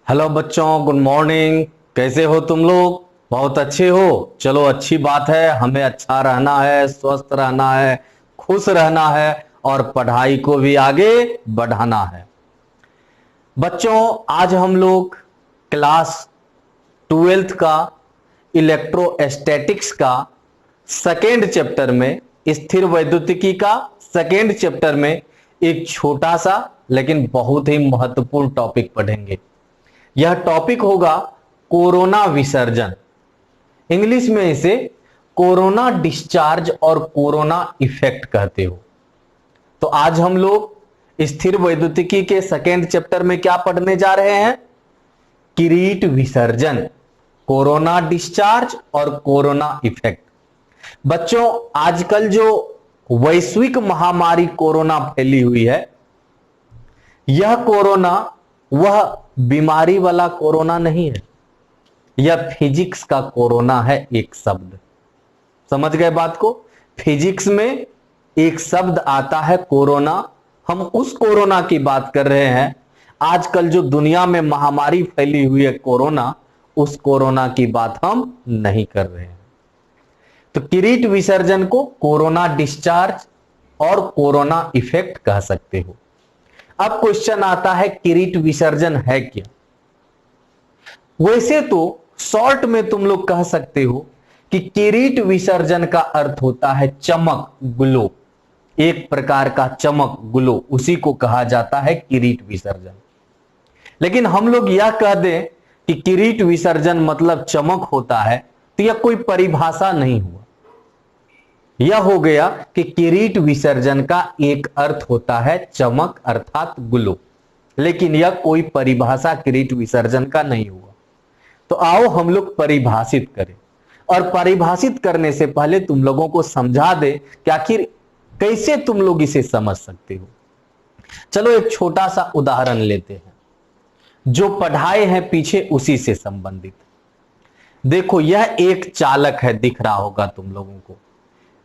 Hello बच्चों, good morning. कैसे हो तुम लोग? बहुत अच्छे हो। चलो, अच्छी बात है। हमें अच्छा रहना है, स्वस्थ रहना है, खुश रहना है और पढ़ाई को भी आगे बढ़ाना है। बच्चों, आज हम लोग क्लास 12th का इलेक्ट्रोस्टैटिक्स का सेकेंड चैप्टर में, स्थिर वैद्युतिकी का सेकेंड चैप्टर में एक छोटा सा लेकिन बहुत ही महत्वपूर्ण टॉपिक पढ़ेंगे। यह टॉपिक होगा कोरोना विसर्जन। इंग्लिश में इसे कोरोना डिस्चार्ज और कोरोना इफेक्ट कहते हो। तो आज हम लोग स्थिर वैद्युतिकी के सेकेंड चैप्टर में क्या पढ़ने जा रहे हैं? किरीट विसर्जन, कोरोना डिस्चार्ज और कोरोना इफेक्ट। बच्चों, आजकल जो वैश्विक महामारी कोरोना फैली हुई है, यह कोरोना वह बीमारी वाला कोरोना नहीं है, यह फिजिक्स का कोरोना है। एक शब्द समझ गए बात को? फिजिक्स में एक शब्द आता है कोरोना। हम उस कोरोना की बात कर रहे हैं। आजकल जो दुनिया में महामारी फैली हुई है कोरोना, उस कोरोना की बात हम नहीं कर रहे हैं। तो किरीट विसर्जन को कोरोना डिस्चार्ज और कोरोना इफेक्ट कह सकते हो। अब क्वेश्चन आता है, किरीट विसर्जन है क्या? वैसे तो शॉर्ट में तुम लोग कह सकते हो कि किरीट विसर्जन का अर्थ होता है चमक, ग्लो। एक प्रकार का चमक, ग्लो, उसी को कहा जाता है किरीट विसर्जन। लेकिन हम लोग यह कह दें कि किरीट विसर्जन मतलब चमक होता है, तो यह कोई परिभाषा नहीं हुआ। यह हो गया कि किरीट विसर्जन का एक अर्थ होता है चमक अर्थात ग्लो, लेकिन यह कोई परिभाषा किरीट विसर्जन का नहीं हुआ। तो आओ हम लोग परिभाषित करें, और परिभाषित करने से पहले तुम लोगों को समझा दे कि आखिर कैसे तुम लोग इसे समझ सकते हो। चलो एक छोटा सा उदाहरण लेते हैं, जो पढ़ाए हैं पीछे उसी से संबंधित। देखो, यह एक चालक है, दिख रहा होगा तुम लोगों को।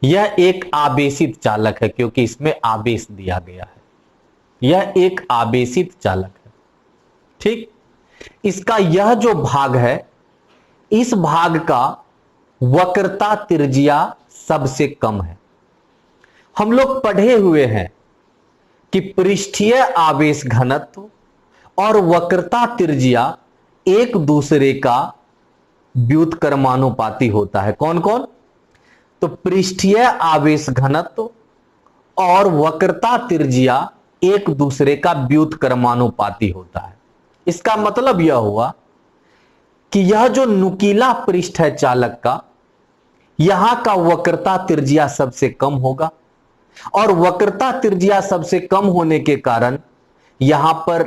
यह एक आवेशित चालक है क्योंकि इसमें आवेश दिया गया है। यह एक आवेशित चालक है, ठीक। इसका यह जो भाग है, इस भाग का वक्रता त्रिज्या सबसे कम है। हम लोग पढ़े हुए हैं कि पृष्ठीय आवेश घनत्व और वक्रता त्रिज्या एक दूसरे का व्युत्क्रमानुपाती होता है। कौन कौन? तो पृष्ठीय आवेश घनत्व और वक्रता त्रिज्या एक दूसरे का व्युत्क्रमानुपाती होता है। इसका मतलब यह हुआ कि यह जो नुकीला पृष्ठ है चालक का, यहां का वक्रता त्रिज्या सबसे कम होगा, और वक्रता त्रिज्या सबसे कम होने के कारण यहां पर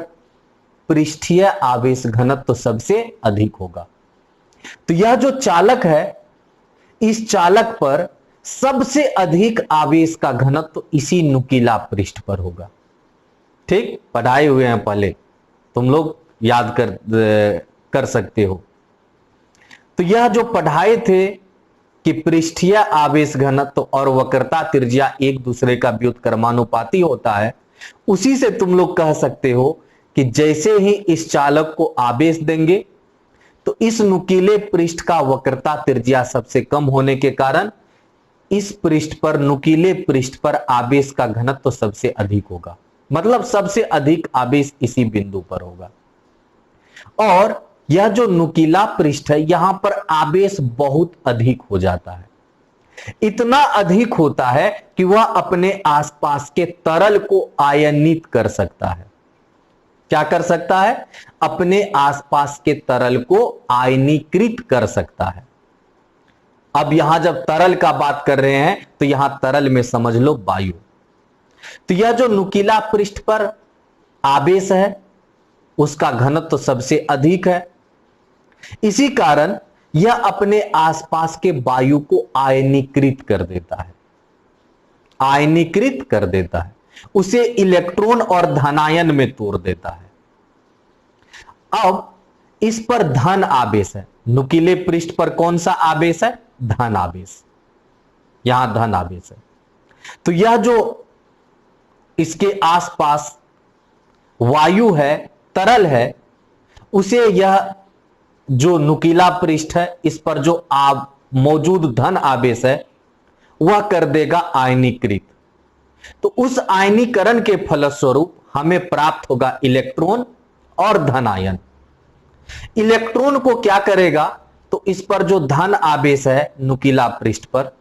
पृष्ठीय आवेश घनत्व सबसे अधिक होगा। तो यह जो चालक है, इस चालक पर सबसे अधिक आवेश का घनत्व इसी नुकीला पृष्ठ पर होगा। ठीक, पढ़ाए हुए हैं पहले, तुम लोग याद कर सकते हो। तो यह जो पढ़ाए थे कि पृष्ठीय आवेश घनत्व और वक्रता त्रिज्या एक दूसरे का व्युत्क्रमानुपाती होता है, उसी से तुम लोग कह सकते हो कि जैसे ही इस चालक को आवेश देंगे तो इस नुकीले पृष्ठ का वक्रता त्रिज्या सबसे कम होने के कारण इस पृष्ठ पर, नुकीले पृष्ठ पर आवेश का घनत्व सबसे अधिक होगा। मतलब सबसे अधिक आवेश इसी बिंदु पर होगा। और यह जो नुकीला पृष्ठ है, यहां पर आवेश बहुत अधिक हो जाता है। इतना अधिक होता है कि वह अपने आसपास के तरल को आयनित कर सकता है। क्या कर सकता है? अपने आसपास के तरल को आयनीकृत कर सकता है। अब यहां जब तरल का बात कर रहे हैं तो यहां तरल में समझ लो वायु। तो यह जो नुकीला पृष्ठ पर आवेश है, उसका घनत्व तो सबसे अधिक है। इसी कारण यह अपने आसपास के वायु को आयनीकृत कर देता है। आयनीकृत कर देता है, उसे इलेक्ट्रॉन और धनायन में तोड़ देता है। अब इस पर धन आवेश है। नुकीले पृष्ठ पर कौन सा आवेश है? धन आवेश। यहां धन आवेश है। तो यह जो इसके आसपास वायु है, तरल है, उसे यह जो नुकीला पृष्ठ है इस पर जो मौजूद धन आवेश है वह कर देगा आयनीकृत। तो उस आयनीकरण के फलस्वरूप हमें प्राप्त होगा इलेक्ट्रॉन और धन आयन। इलेक्ट्रॉन को क्या करेगा, तो इस पर जो धन आवेश है नुकीला पृष्ठ पर,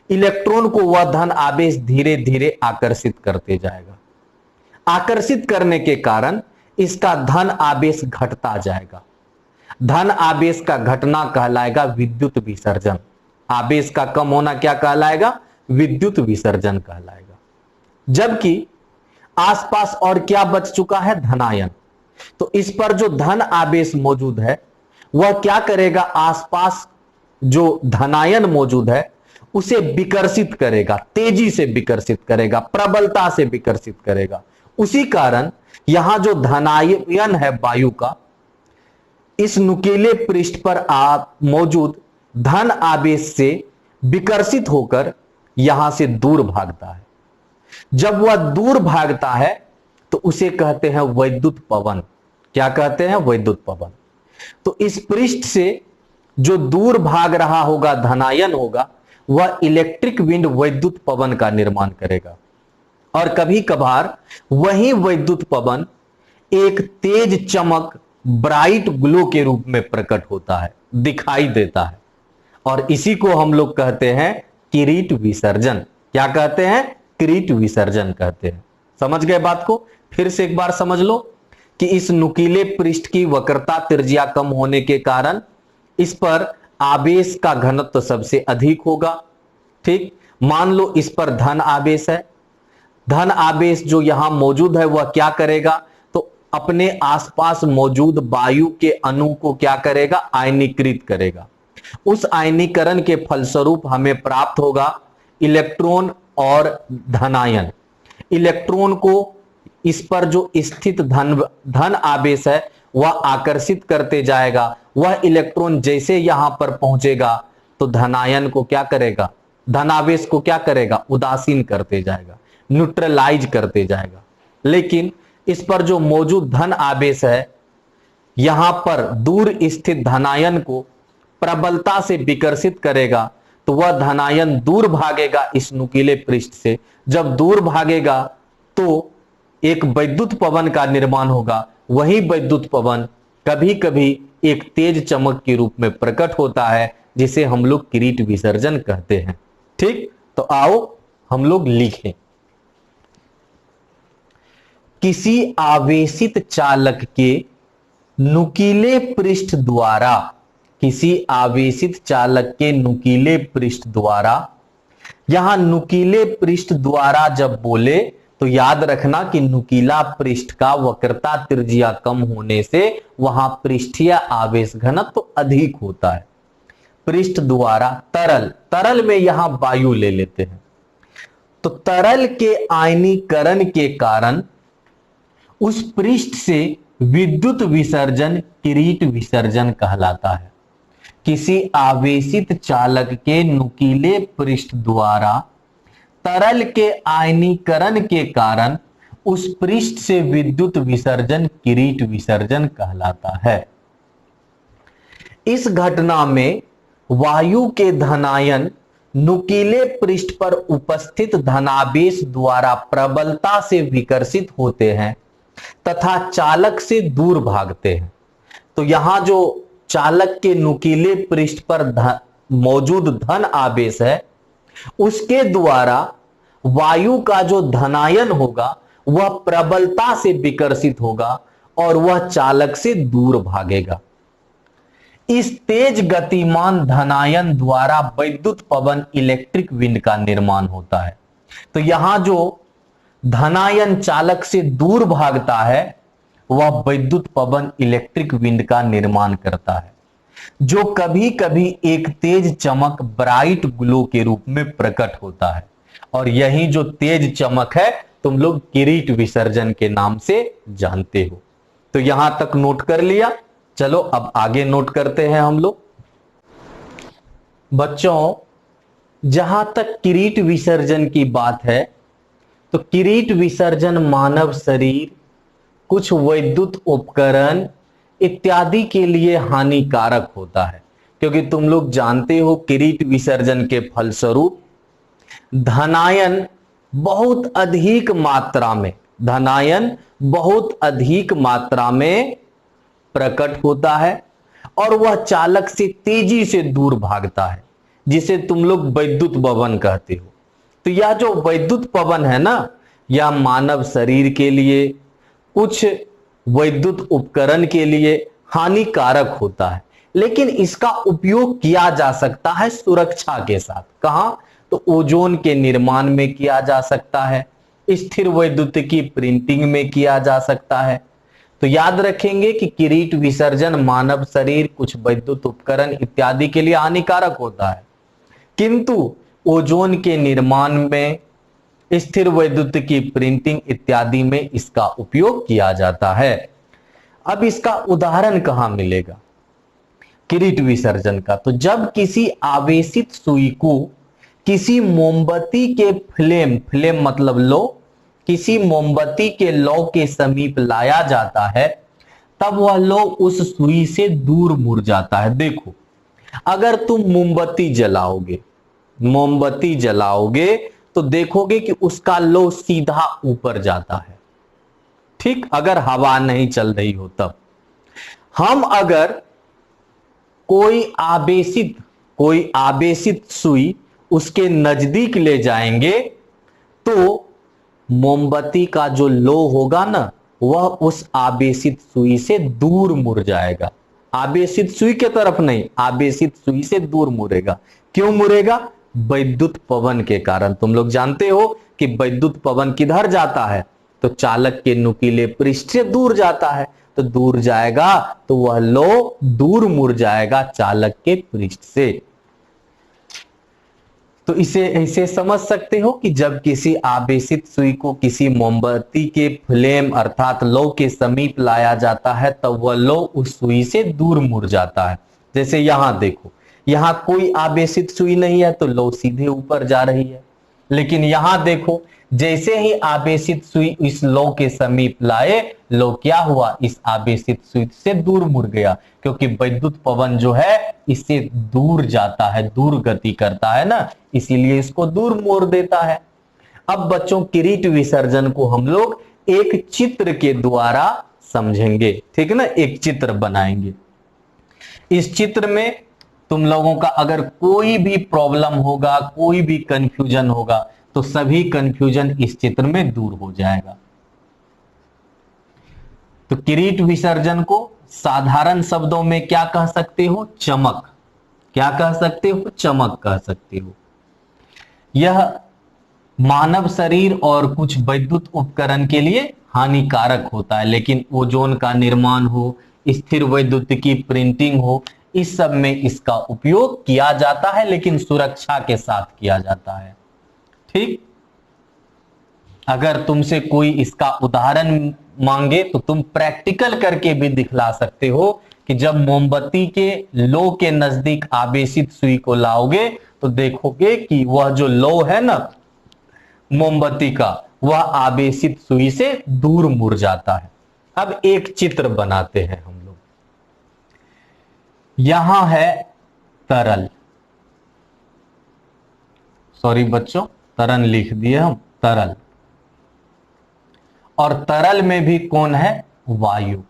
इलेक्ट्रॉन को वह धन आवेश धीरे धीरे आकर्षित करते जाएगा। आकर्षित करने के कारण इसका धन आवेश घटता जाएगा। धन आवेश का घटना कहलाएगा विद्युत विसर्जन। आवेश का कम होना क्या कहलाएगा, विद्युत विसर्जन कहलाएगा। जबकि आसपास और क्या बच चुका है, धनायन। तो इस पर जो धन आवेश मौजूद है वह क्या करेगा, आसपास जो धनायन मौजूद है उसे विकर्षित करेगा, तेजी से विकर्षित करेगा, प्रबलता से विकर्षित करेगा। उसी कारण यहां जो धनायन है वायु का, इस नुकीले पृष्ठ पर मौजूद धन आवेश से विकर्षित होकर यहां से दूर भागता है। जब वह दूर भागता है तो उसे कहते हैं वैद्युत पवन। क्या कहते हैं, वैद्युत पवन। तो इस पृष्ठ से जो दूर भाग रहा होगा धनायन होगा, वह इलेक्ट्रिक विंड वैद्युत पवन का निर्माण करेगा। और कभी कभार वही वैद्युत पवन एक तेज चमक, ब्राइट ग्लो के रूप में प्रकट होता है, दिखाई देता है। और इसी को हम लोग कहते हैं किरीट विसर्जन। क्या कहते हैं, किरीट विसर्जन कहते हैं। समझ गए बात को? फिर से एक बार समझ लो कि इस नुकीले पृष्ठ की वक्रता त्रिज्या कम होने के कारण इस पर आवेश का घनत्व सबसे अधिक होगा। ठीक, मान लो इस पर धन आवेश है। धन आवेश जो यहां मौजूद है वह क्या करेगा, तो अपने आसपास मौजूद वायु के अणु को क्या करेगा, आयनीकृत करेगा। उस आयनीकरण के फलस्वरूप हमें प्राप्त होगा इलेक्ट्रॉन और धनायन। इलेक्ट्रॉन को इस पर जो स्थित धन आवेश है वह आकर्षित करते जाएगा। वह इलेक्ट्रॉन जैसे यहां पर पहुंचेगा तो धनायन को क्या करेगा, धनावेश को क्या करेगा, उदासीन करते जाएगा, न्यूट्रलाइज करते जाएगा। लेकिन इस पर जो मौजूद धन आवेश है यहां पर दूर स्थित धनायन को प्रबलता से विकर्षित करेगा। तो वह धनायन दूर भागेगा इस नुकीले पृष्ठ से। जब दूर भागेगा तो एक वैद्युत पवन का निर्माण होगा। वही वैद्युत पवन कभी कभी एक तेज चमक के रूप में प्रकट होता है, जिसे हम लोग किरीट विसर्जन कहते हैं। ठीक, तो आओ हम लोग लिखें। किसी आवेशित चालक के नुकीले पृष्ठ द्वारा, किसी आवेशित चालक के नुकीले पृष्ठ द्वारा, यहां नुकीले पृष्ठ द्वारा जब बोले तो याद रखना कि नुकीला पृष्ठ का वक्रता त्रिज्या कम होने से वहां पृष्ठीय आवेश घनत्व तो अधिक होता है। पृष्ठ द्वारा तरल, तरल में यहां वायु ले लेते हैं। तो तरल के आयनीकरण के कारण उस पृष्ठ से विद्युत विसर्जन किरीट विसर्जन कहलाता है। किसी आवेशित चालक के नुकीले पृष्ठ द्वारा तरल के आयनीकरण के कारण उस पृष्ठ से विद्युत विसर्जन किरीट विसर्जन कहलाता है। इस घटना में वायु के धनायन नुकीले पृष्ठ पर उपस्थित धनावेश द्वारा प्रबलता से विकर्षित होते हैं तथा चालक से दूर भागते हैं। तो यहां जो चालक के नुकीले पृष्ठ पर मौजूद धन आवेश है उसके द्वारा वायु का जो धनायन होगा वह प्रबलता से विकर्षित होगा और वह चालक से दूर भागेगा। इस तेज गतिमान धनायन द्वारा वैद्युत पवन इलेक्ट्रिक विंड का निर्माण होता है। तो यहां जो धनायन चालक से दूर भागता है वह वैद्युत पवन इलेक्ट्रिक विंड का निर्माण करता है, जो कभी कभी एक तेज चमक ब्राइट ग्लो के रूप में प्रकट होता है। और यही जो तेज चमक है तुम लोग किरीट विसर्जन के नाम से जानते हो। तो यहां तक नोट कर लिया। चलो अब आगे नोट करते हैं हम लोग। बच्चों, जहां तक किरीट विसर्जन की बात है तो किरीट विसर्जन मानव शरीर कुछ वैद्युत उपकरण इत्यादि के लिए हानिकारक होता है, क्योंकि तुम लोग जानते हो किरीट विसर्जन के फलस्वरूप धनायन बहुत अधिक मात्रा में प्रकट होता है और वह चालक से तेजी से दूर भागता है, जिसे तुम लोग वैद्युत पवन कहते हो। तो यह जो वैद्युत पवन है ना, यह मानव शरीर के लिए, कुछ वैद्युत उपकरण के लिए हानिकारक होता है, लेकिन इसका उपयोग किया जा सकता है सुरक्षा के साथ। कहां? तो ओजोन के निर्माण में किया जा सकता है, स्थिर वैद्युतिकी प्रिंटिंग में किया जा सकता है। तो याद रखेंगे कि किरीट विसर्जन मानव शरीर, कुछ वैद्युत उपकरण इत्यादि के लिए हानिकारक होता है, किंतु ओजोन के निर्माण में, स्थिर वैद्युतिकी प्रिंटिंग इत्यादि में इसका उपयोग किया जाता है। अब इसका उदाहरण कहां मिलेगा किरीट विसर्जन का? तो जब किसी आवेशित सुई को किसी मोमबत्ती के फ्लेम मतलब लो, किसी मोमबत्ती के लौ के समीप लाया जाता है, तब वह लौ उस सुई से दूर मुड़ जाता है। देखो, अगर तुम मोमबत्ती जलाओगे तो देखोगे कि उसका लौ सीधा ऊपर जाता है, ठीक, अगर हवा नहीं चल रही हो तब। हम अगर कोई आवेशित सुई उसके नजदीक ले जाएंगे तो मोमबत्ती का जो लो होगा ना, वह उस आवेशित सुई से दूर मुड़ जाएगा। आवेशित सुई के तरफ नहीं, आवेशित सुई से दूर मुड़ेगा। क्यों मुड़ेगा? वैद्युत पवन के कारण। तुम लोग जानते हो कि वैद्युत पवन किधर जाता है? तो चालक के नुकीले पृष्ठ से दूर जाता है, तो दूर जाएगा तो वह लो दूर मुड़ जाएगा चालक के पृष्ठ से। तो इसे ऐसे समझ सकते हो कि जब किसी आवेशित सुई को किसी मोमबत्ती के फ्लेम अर्थात लौ के समीप लाया जाता है, तब वह लौ उस सुई से दूर मुड़ जाता है। जैसे यहां देखो, यहां कोई आवेशित सुई नहीं है तो लौ सीधे ऊपर जा रही है, लेकिन यहां देखो, जैसे ही आवेशित सुई इस लौ के समीप लाए, लौ क्या हुआ? इस आवेशित सुई से दूर मुड़ गया, क्योंकि वैद्युत पवन जो है इससे दूर जाता है, दूर गति करता है ना, इसीलिए इसको दूर मोड़ देता है। अब बच्चों, किरीट विसर्जन को हम लोग एक चित्र के द्वारा समझेंगे, ठीक है ना, एक चित्र बनाएंगे। इस चित्र में तुम लोगों का अगर कोई भी प्रॉब्लम होगा, कोई भी कंफ्यूजन होगा, तो सभी कंफ्यूजन इस चित्र में दूर हो जाएगा। तो किरीट विसर्जन को साधारण शब्दों में क्या कह सकते हो? चमक। क्या कह सकते हो? चमक कह सकते हो। यह मानव शरीर और कुछ वैद्युत उपकरण के लिए हानिकारक होता है, लेकिन ओजोन का निर्माण हो, स्थिर वैद्युतिकी प्रिंटिंग हो, इस सब में इसका उपयोग किया जाता है, लेकिन सुरक्षा के साथ किया जाता है। ठीक, अगर तुमसे कोई इसका उदाहरण मांगे तो तुम प्रैक्टिकल करके भी दिखला सकते हो कि जब मोमबत्ती के लो के नजदीक आवेशित सुई को लाओगे तो देखोगे कि वह जो लो है ना मोमबत्ती का, वह आवेशित सुई से दूर मुड़ जाता है। अब एक चित्र बनाते हैं हम लोग। यहां है तरल, सॉरी बच्चों, तरल लिख दिए हम, तरल। और तरल में भी कौन है? वायु।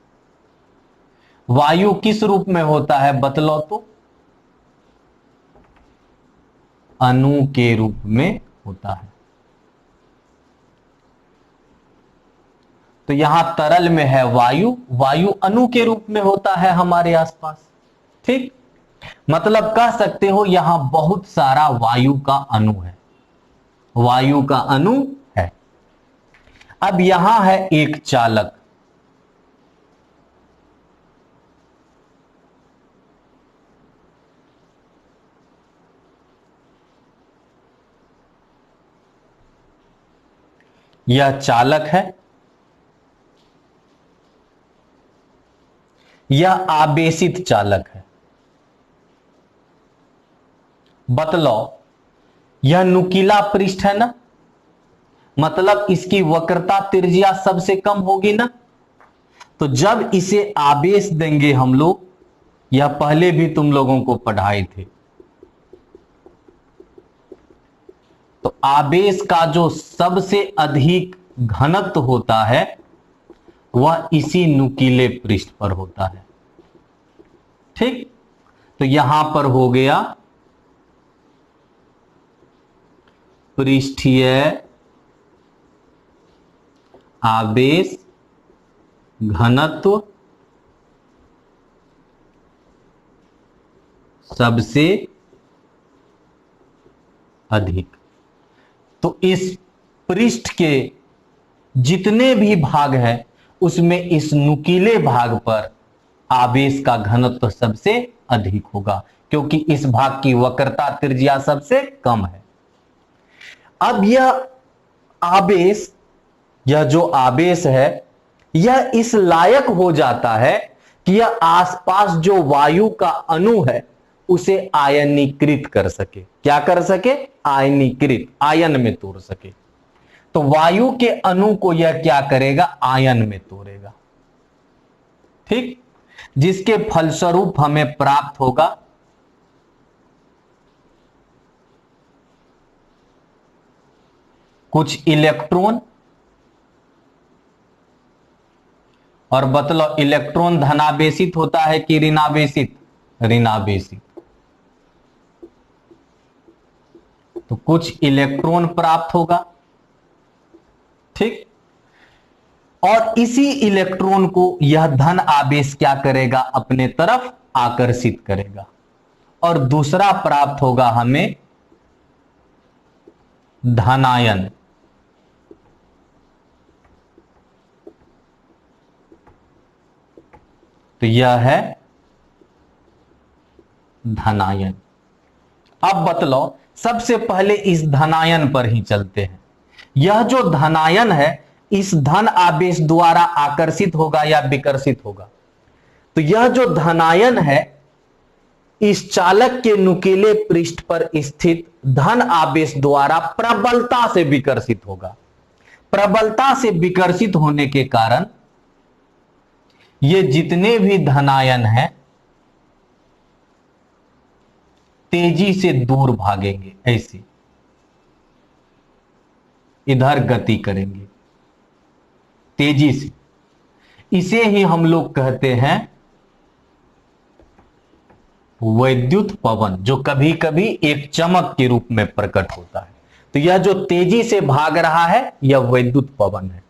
वायु किस रूप में होता है बतलो तो? अणु के रूप में होता है। तो यहां तरल में है वायु, वायु अणु के रूप में होता है हमारे आसपास। ठीक, मतलब कह सकते हो यहां बहुत सारा वायु का अणु है, वायु का अणु है। अब यहां है एक चालक, यह चालक है, यह आवेशित चालक है। बतलाओ, यह नुकीला पृष्ठ है ना, मतलब इसकी वक्रता त्रिज्या सबसे कम होगी ना, तो जब इसे आवेश देंगे हम लोग, यह पहले भी तुम लोगों को पढ़ाए थे, तो आवेश का जो सबसे अधिक घनत्व होता है वह इसी नुकीले पृष्ठ पर होता है। ठीक, तो यहां पर हो गया पृष्ठीय आवेश घनत्व सबसे अधिक। तो इस पृष्ठ के जितने भी भाग हैं उसमें इस नुकीले भाग पर आवेश का घनत्व सबसे अधिक होगा, क्योंकि इस भाग की वक्रता त्रिज्या सबसे कम है। अब यह आवेश, यह जो आवेश है, यह इस लायक हो जाता है कि यह आसपास जो वायु का अणु है उसे आयनीकृत कर सके। क्या कर सके? आयनीकृत, आयन में तोड़ सके। तो वायु के अणु को यह क्या करेगा? आयन में तोड़ेगा। ठीक, जिसके फलस्वरूप हमें प्राप्त होगा कुछ इलेक्ट्रॉन। और बतलाओ, इलेक्ट्रॉन धनावेशित होता है कि ऋणावेशित? ऋणावेशित। तो कुछ इलेक्ट्रॉन प्राप्त होगा। ठीक, और इसी इलेक्ट्रॉन को यह धन आवेश क्या करेगा? अपने तरफ आकर्षित करेगा। और दूसरा प्राप्त होगा हमें धनायन। तो यह है धनायन। अब बतलाओ, सबसे पहले इस धनायन पर ही चलते हैं। यह जो धनायन है इस धन आवेश द्वारा आकर्षित होगा या विकर्षित होगा? तो यह जो धनायन है इस चालक के नुकीले पृष्ठ पर स्थित धन आवेश द्वारा प्रबलता से विकर्षित होगा। प्रबलता से विकर्षित होने के कारण ये जितने भी धनायन हैं तेजी से दूर भागेंगे, ऐसे इधर गति करेंगे तेजी से। इसे ही हम लोग कहते हैं वैद्युत पवन, जो कभी कभी एक चमक के रूप में प्रकट होता है। तो यह जो तेजी से भाग रहा है यह वैद्युत पवन है।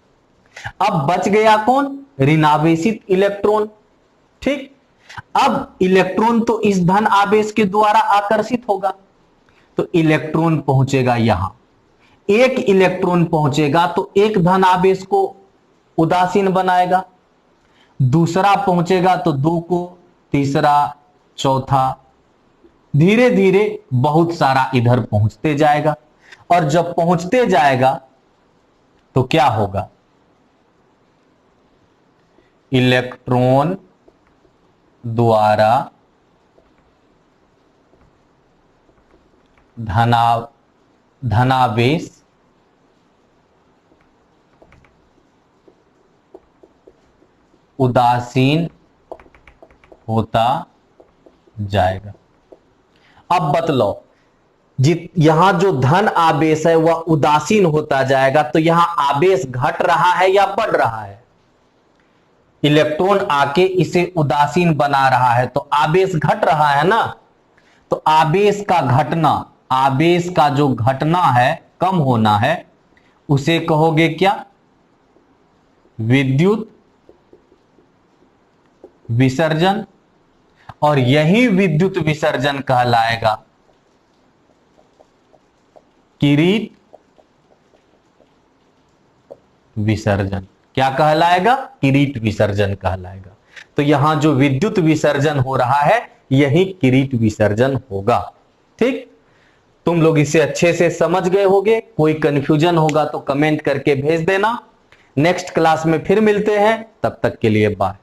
अब बच गया कौन? ऋणावेशित इलेक्ट्रॉन। ठीक, अब इलेक्ट्रॉन तो इस धन आवेश के द्वारा आकर्षित होगा, तो इलेक्ट्रॉन पहुंचेगा यहां। एक इलेक्ट्रॉन पहुंचेगा तो एक धन आवेश को उदासीन बनाएगा, दूसरा पहुंचेगा तो दो को, तीसरा, चौथा, धीरे धीरे बहुत सारा इधर पहुंचते जाएगा। और जब पहुंचते जाएगा तो क्या होगा? इलेक्ट्रॉन द्वारा धनावेश उदासीन होता जाएगा। अब बतलाओ, यहां जो धन आवेश है वह उदासीन होता जाएगा, तो यहां आवेश घट रहा है या बढ़ रहा है? इलेक्ट्रॉन आके इसे उदासीन बना रहा है तो आवेश घट रहा है ना। तो आवेश का घटना, आवेश का जो घटना है, कम होना है, उसे कहोगे क्या? विद्युत विसर्जन। और यही विद्युत विसर्जन कहलाएगा किरीट विसर्जन। क्या कहलाएगा? किरीट विसर्जन कहलाएगा। तो यहां जो विद्युत विसर्जन हो रहा है यही किरीट विसर्जन होगा। ठीक, तुम लोग इसे अच्छे से समझ गए होगे। कोई कंफ्यूजन होगा तो कमेंट करके भेज देना। नेक्स्ट क्लास में फिर मिलते हैं, तब तक के लिए बाय।